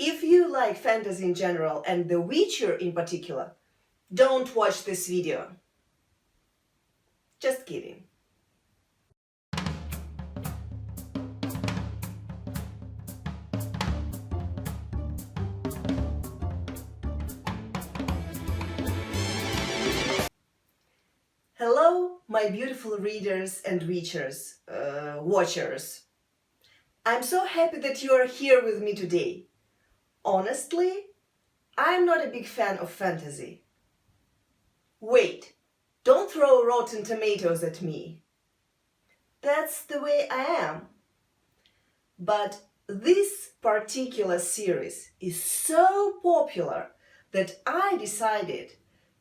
If you like fantasy in general and The Witcher in particular, don't watch this video. Just kidding. Hello, my beautiful readers and watchers. I'm so happy that you are here with me today. Honestly, I'm not a big fan of fantasy. Wait, don't throw rotten tomatoes at me. That's the way I am. But this particular series is so popular that I decided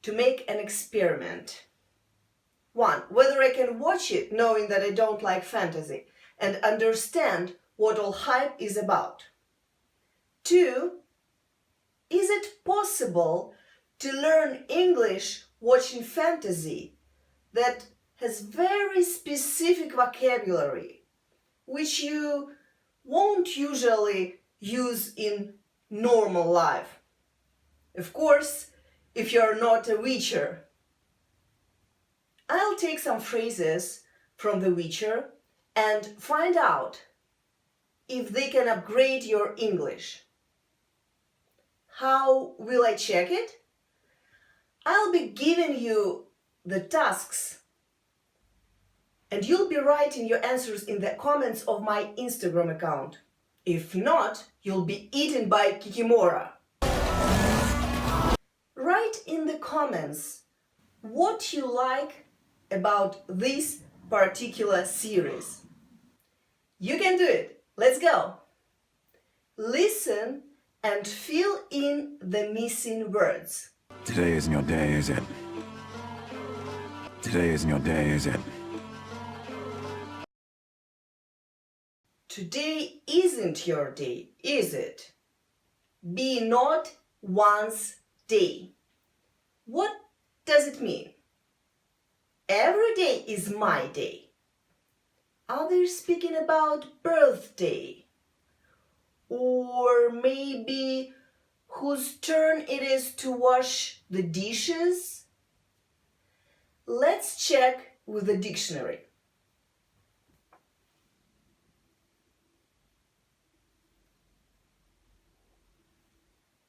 to make an experiment. One, whether I can watch it knowing that I don't like fantasy and understand what all hype is about. Two, is it possible to learn English watching fantasy that has very specific vocabulary, which you won't usually use in normal life? Of course, if you're not a Witcher. I'll take some phrases from The Witcher and find out if they can upgrade your English. How will I check it? I'll be giving you the tasks and you'll be writing your answers in the comments of my Instagram account. If not, you'll be eaten by Kikimora. Write in the comments what you like about this particular series. You can do it. Let's go. Listen and fill in the missing words. Today isn't your day, is it? Today isn't your day, is it? Today isn't your day, is it? Be not one's day. What does it mean? Every day is my day. Are they speaking about birthday? Or maybe whose turn it is to wash the dishes? Let's check with the dictionary.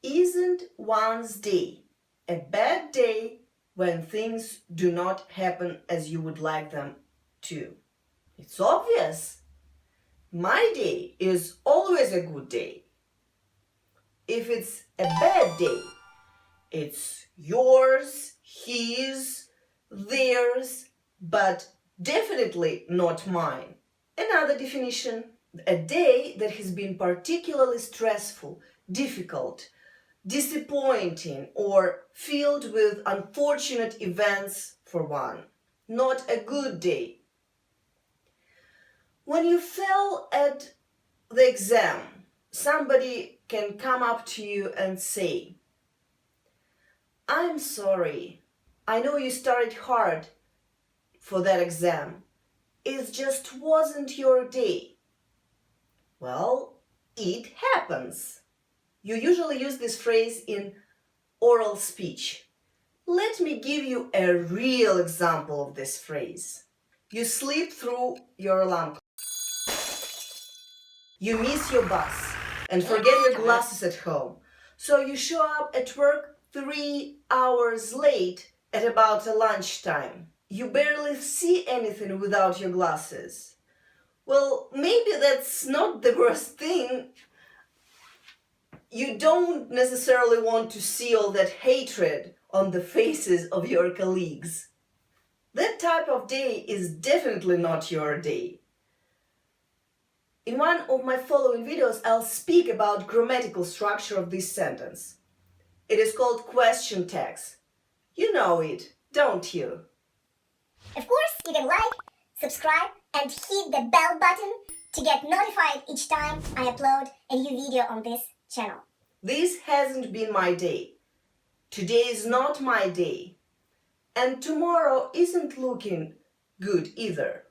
Isn't one's day a bad day when things do not happen as you would like them to? It's obvious. My day is always a good day. If it's a bad day, it's yours, his, theirs, but definitely not mine. Another definition: a day that has been particularly stressful, difficult, disappointing, or filled with unfortunate events for one. Not a good day. When you fail at the exam, somebody can come up to you and say, "I'm sorry, I know you studied hard for that exam. It just wasn't your day." Well, it happens. You usually use this phrase in oral speech. Let me give you a real example of this phrase. You sleep through your alarm clock. You miss your bus and forget your glasses at home. So you show up at work 3 hours late at about lunchtime. You barely see anything without your glasses. Well, maybe that's not the worst thing. You don't necessarily want to see all that hatred on the faces of your colleagues. That type of day is definitely not your day. In one of my following videos, I'll speak about grammatical structure of this sentence. It is called question tags. You know it, don't you? Of course, you can like, subscribe, and hit the bell button to get notified each time I upload a new video on this channel. This hasn't been my day. Today is not my day. And tomorrow isn't looking good either.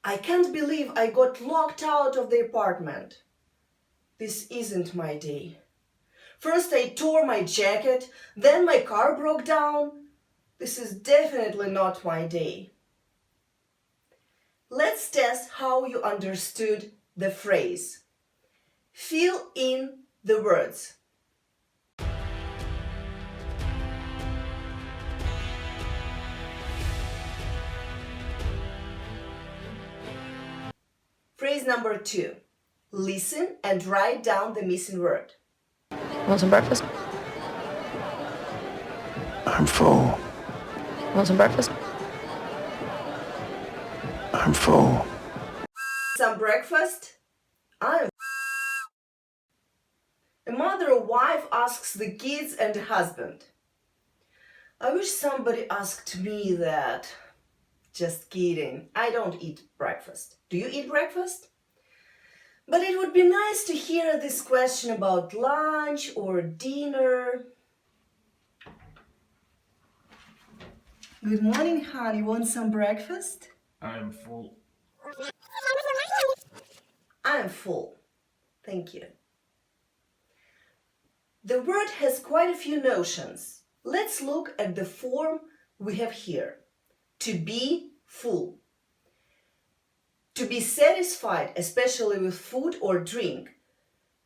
I can't believe I got locked out of the apartment. This isn't my day. First I tore my jacket, then my car broke down. This is definitely not my day. Let's test how you understood the phrase. Fill in the words. Phrase number 2. Listen and write down the missing word. Want some breakfast? I'm full. Want some breakfast? I'm full. Some breakfast? A mother or wife asks the kids and the husband. I wish somebody asked me that. Just kidding. I don't eat breakfast. Do you eat breakfast? But it would be nice to hear this question about lunch or dinner. Good morning, honey. Want some breakfast? I'm full. I'm full. Thank you. The word has quite a few notions. Let's look at the form we have here. To be full. To be satisfied, especially with food or drink.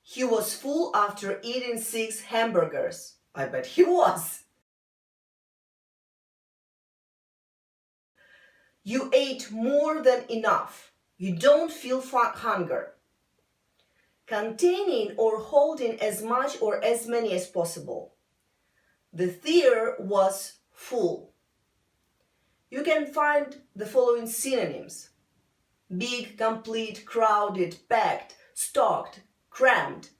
He was full after eating 6 hamburgers. I bet he was. You ate more than enough. You don't feel hunger. Containing or holding as much or as many as possible. The theater was full. You can find the following synonyms. Big, complete, crowded, packed, stocked, crammed.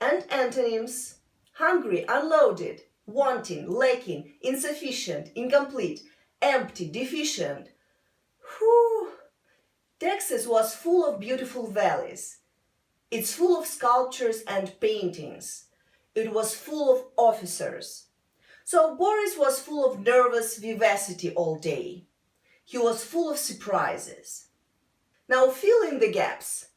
And antonyms. Hungry, unloaded, wanting, lacking, insufficient, incomplete, empty, deficient. Whew! Texas was full of beautiful valleys. It's full of sculptures and paintings. It was full of officers. So Boris was full of nervous vivacity all day. He was full of surprises. Now fill in the gaps.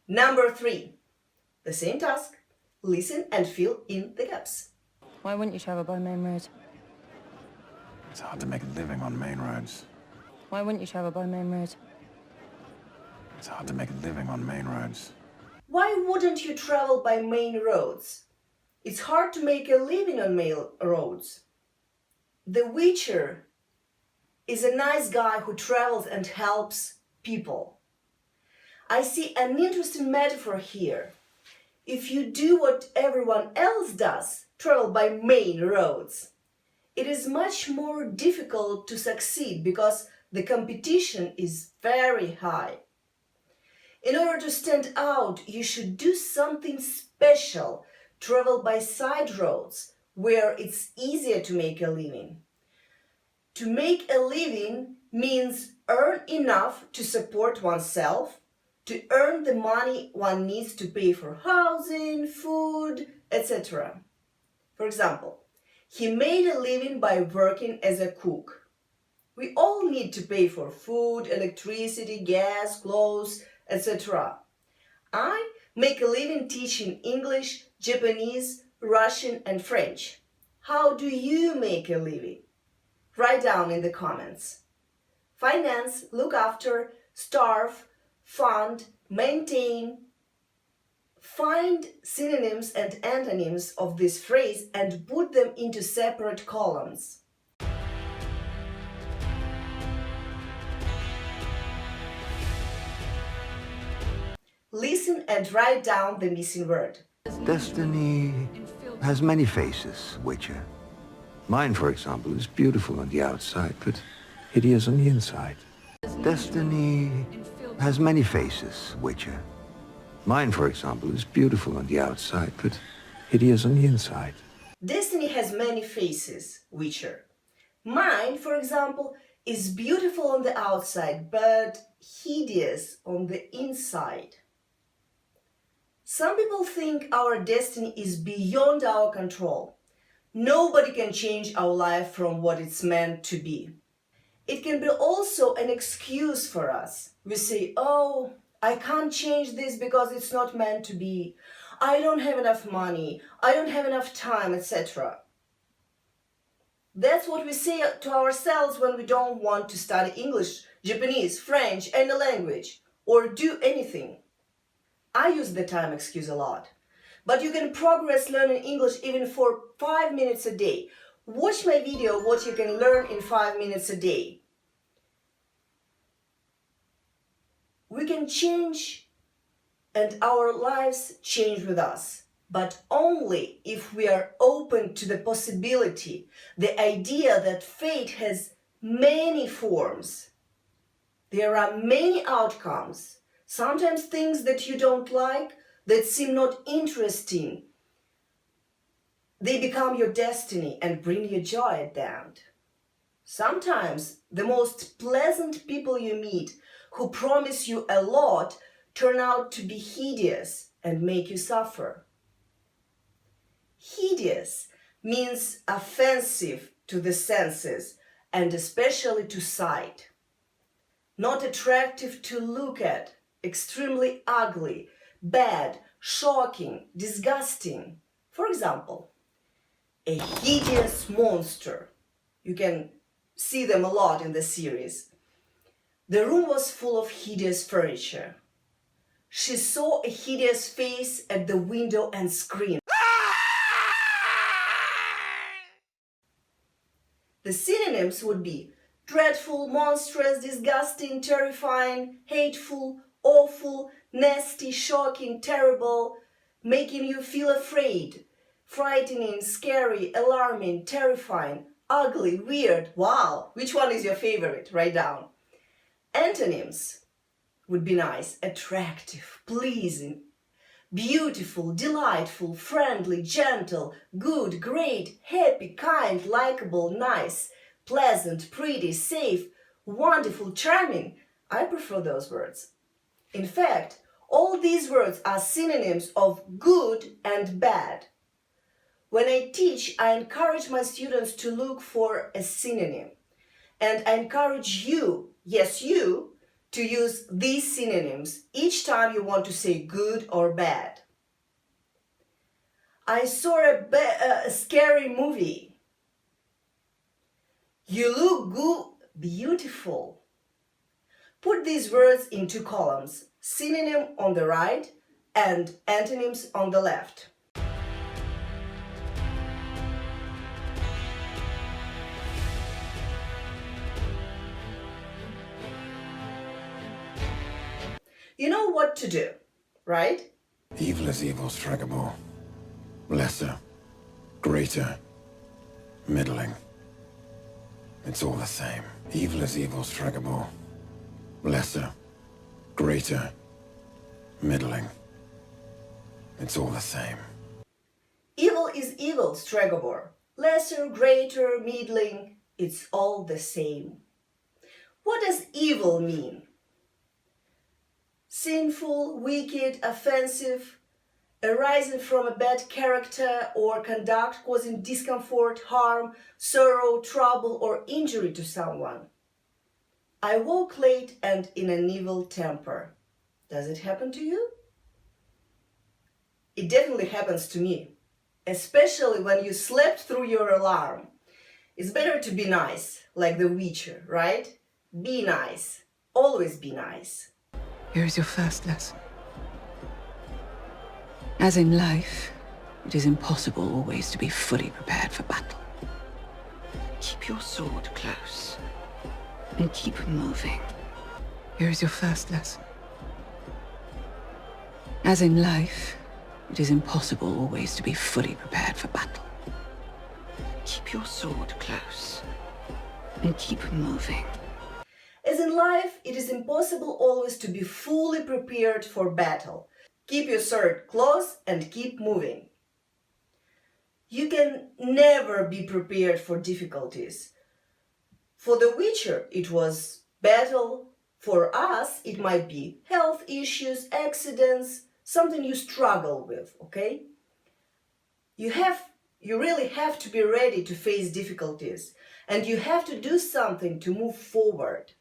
Number 3. The same task. Listen and fill in the gaps. Why wouldn't you travel by main road? It's hard to make a living on main roads. Why wouldn't you travel by main road? It's hard to make a living on main roads. Why wouldn't you travel by main roads? It's hard to make a living on main roads. The Witcher is a nice guy who travels and helps people. I see an interesting metaphor here. If you do what everyone else does, travel by main roads, it is much more difficult to succeed because the competition is very high. In order to stand out, you should do something special, travel by side roads where it's easier to make a living. To make a living means earn enough to support oneself, to earn the money one needs to pay for housing, food, etc. For example, he made a living by working as a cook. We all need to pay for food, electricity, gas, clothes, etc. I make a living teaching English, Japanese, Russian, and French. How do you make a living? Write down in the comments. Finance, look after, starve, fund, maintain. Find synonyms and antonyms of this phrase and put them into separate columns. Listen and write down the missing word. Destiny has many faces, Witcher. Mine, for example, is beautiful on the outside, but hideous on the inside. Destiny has many faces, Witcher. Mine, for example, is beautiful on the outside, but hideous on the inside. Destiny has many faces, Witcher. Mine, for example, is beautiful on the outside, but hideous on the inside. Some people think our destiny is beyond our control. Nobody can change our life from what it's meant to be. It can be also an excuse for us. We say, oh, I can't change this because it's not meant to be. I don't have enough money. I don't have enough time, etc. That's what we say to ourselves when we don't want to study English, Japanese, French, any language, or do anything. I use the time excuse a lot. But you can progress learning English even for 5 minutes a day. Watch my video, what you can learn in 5 minutes a day. We can change and our lives change with us, but only if we are open to the possibility, the idea that fate has many forms. There are many outcomes, sometimes things that you don't like, that seem not interesting. They become your destiny and bring you joy at the end. Sometimes the most pleasant people you meet who promise you a lot turn out to be hideous and make you suffer. Hideous means offensive to the senses and especially to sight. Not attractive to look at, extremely ugly, bad, shocking, disgusting. For example, a hideous monster. You can see them a lot in the series. The room was full of hideous furniture. She saw a hideous face at the window and screamed. The synonyms would be dreadful, monstrous, disgusting, terrifying, hateful, awful, nasty, shocking, terrible, making you feel afraid, frightening, scary, alarming, terrifying, ugly, weird. Wow, which one is your favorite? Write down. Antonyms would be nice, attractive, pleasing, beautiful, delightful, friendly, gentle, good, great, happy, kind, likable, nice, pleasant, pretty, safe, wonderful, charming. I prefer those words. In fact, all these words are synonyms of good and bad. When I teach, I encourage my students to look for a synonym. And I encourage you, yes you, to use these synonyms each time you want to say good or bad. I saw a scary movie. You look beautiful. Put these words in 2 columns, synonym on the right and antonyms on the left. You know what to do, right? Evil is evil, Stragabor. Lesser, greater, middling. It's all the same. Evil is evil, Stragabor. Lesser, greater, middling. It's all the same. Evil is evil, Stragabor. Lesser, greater, middling, it's all the same. What does evil mean? Sinful, wicked, offensive, arising from a bad character or conduct causing discomfort, harm, sorrow, trouble, or injury to someone. I woke late and in an evil temper. Does it happen to you? It definitely happens to me, especially when you slept through your alarm. It's better to be nice, like the Witcher, right? Be nice. Always be nice. Here is your first lesson. As in life, it is impossible always to be fully prepared for battle. Keep your sword close and keep moving. Here is your first lesson. As in life, it is impossible always to be fully prepared for battle. Keep your sword close and keep moving. As in life, it is impossible always to be fully prepared for battle. Keep your sword close and keep moving. You can never be prepared for difficulties. For the Witcher, it was battle. For us, it might be health issues, accidents, something you struggle with, okay? You really have to be ready to face difficulties, and you have to do something to move forward.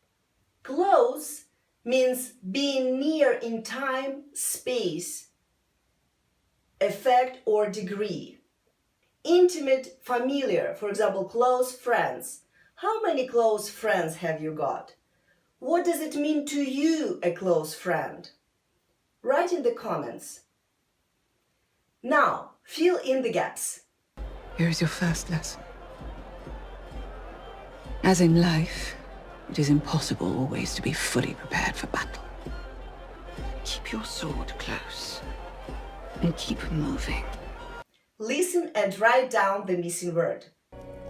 Close means being near in time, space, effect, or degree. Intimate, familiar, for example, close friends. How many close friends have you got? What does it mean to you, a close friend? Write in the comments. Now, fill in the gaps. Here is your first lesson. As in life, it is impossible always to be fully prepared for battle. Keep your sword close and keep moving. Listen and write down the missing word.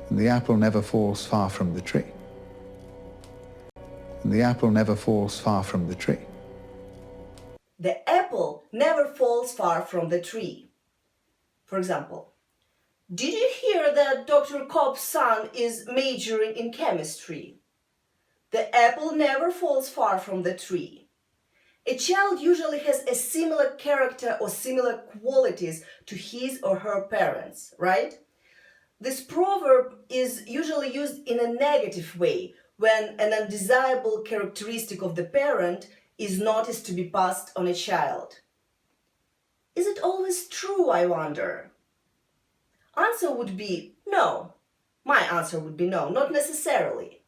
And the apple never falls far from the tree. And the apple never falls far from the tree. The apple never falls far from the tree. For example, did you hear that Dr. Cobb's son is majoring in chemistry? The apple never falls far from the tree. A child usually has a similar character or similar qualities to his or her parents, right? This proverb is usually used in a negative way when an undesirable characteristic of the parent is noticed to be passed on a child. Is it always true, I wonder? Answer would be no. My answer would be no, not necessarily.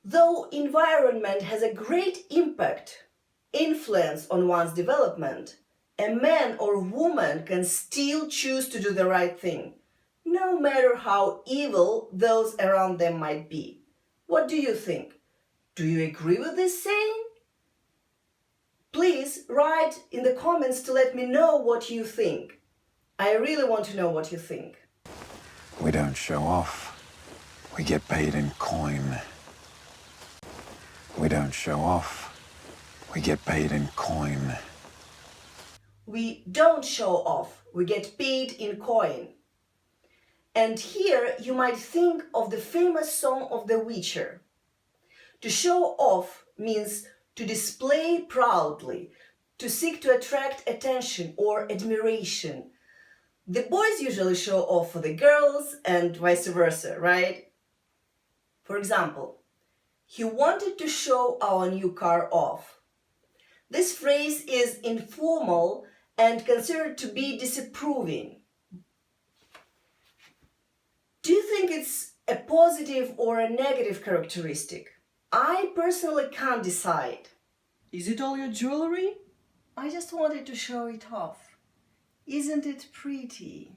Though environment has a great influence on one's development, a man or woman can still choose to do the right thing, no matter how evil those around them might be. What do you think? Do you agree with this saying? Please write in the comments to let me know what you think. I really want to know what you think. We don't show off. We get paid in coin. We don't show off. We get paid in coin. We don't show off. We get paid in coin. And here you might think of the famous song of The Witcher. To show off means to display proudly, to seek to attract attention or admiration. The boys usually show off for the girls and vice versa, right? For example, he wanted to show our new car off. This phrase is informal and considered to be disapproving. Do you think it's a positive or a negative characteristic? I personally can't decide. Is it all your jewelry? I just wanted to show it off. Isn't it pretty?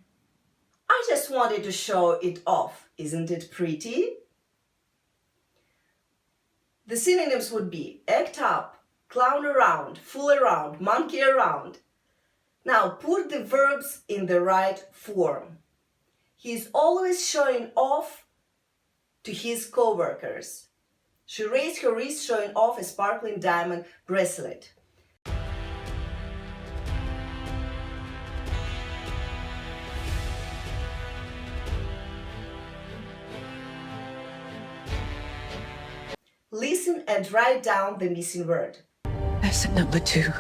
I just wanted to show it off. Isn't it pretty? The synonyms would be act up, clown around, fool around, monkey around. Now put the verbs in the right form. He's always showing off to his co-workers. She raised her wrist showing off a sparkling diamond bracelet. Listen and write down the missing word. Lesson number 2.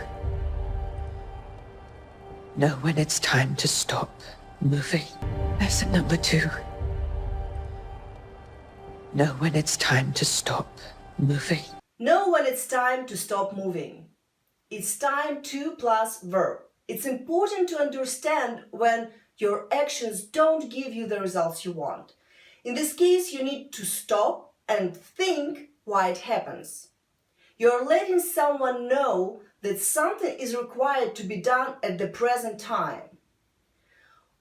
Know when it's time to stop moving. Lesson number 2. Know when it's time to stop moving. Know when it's time to stop moving. It's time to plus verb. It's important to understand when your actions don't give you the results you want. In this case, you need to stop and think why it happens. You're letting someone know that something is required to be done at the present time.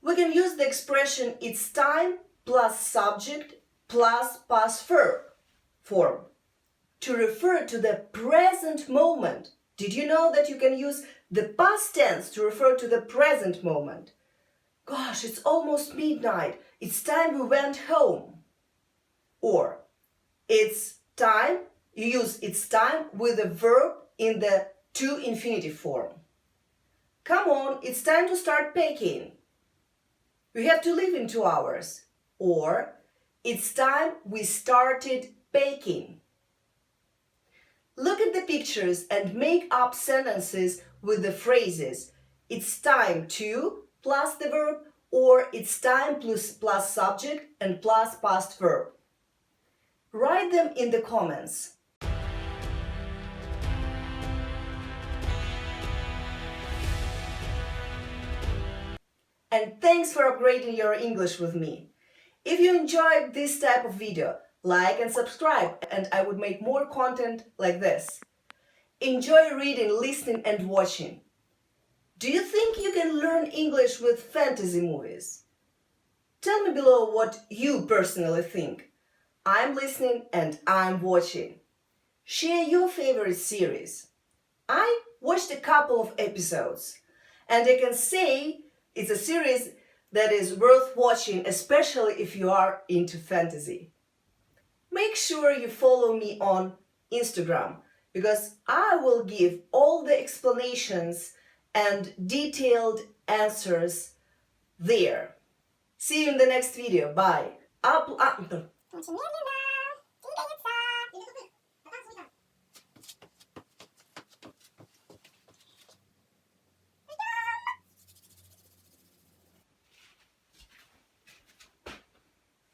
We can use the expression it's time plus subject plus past verb form to refer to the present moment. Did you know that you can use the past tense to refer to the present moment? Gosh, it's almost midnight. It's time we went home. Or it's time, you use it's time with a verb in the to infinitive form. Come on, it's time to start packing. We have to leave in 2 hours. Or it's time we started baking. Look at the pictures and make up sentences with the phrases "it's time to" plus the verb, or "it's time plus subject and plus past verb." Write them in the comments. And thanks for upgrading your English with me. If you enjoyed this type of video, like and subscribe, and I would make more content like this. Enjoy reading, listening, and watching. Do you think you can learn English with fantasy movies? Tell me below what you personally think. I'm listening and I'm watching. Share your favorite series. I watched a couple of episodes, and I can say it's a series that is worth watching, especially if you are into fantasy. Make sure you follow me on Instagram, because I will give all the explanations and detailed answers there. See you in the next video. Bye.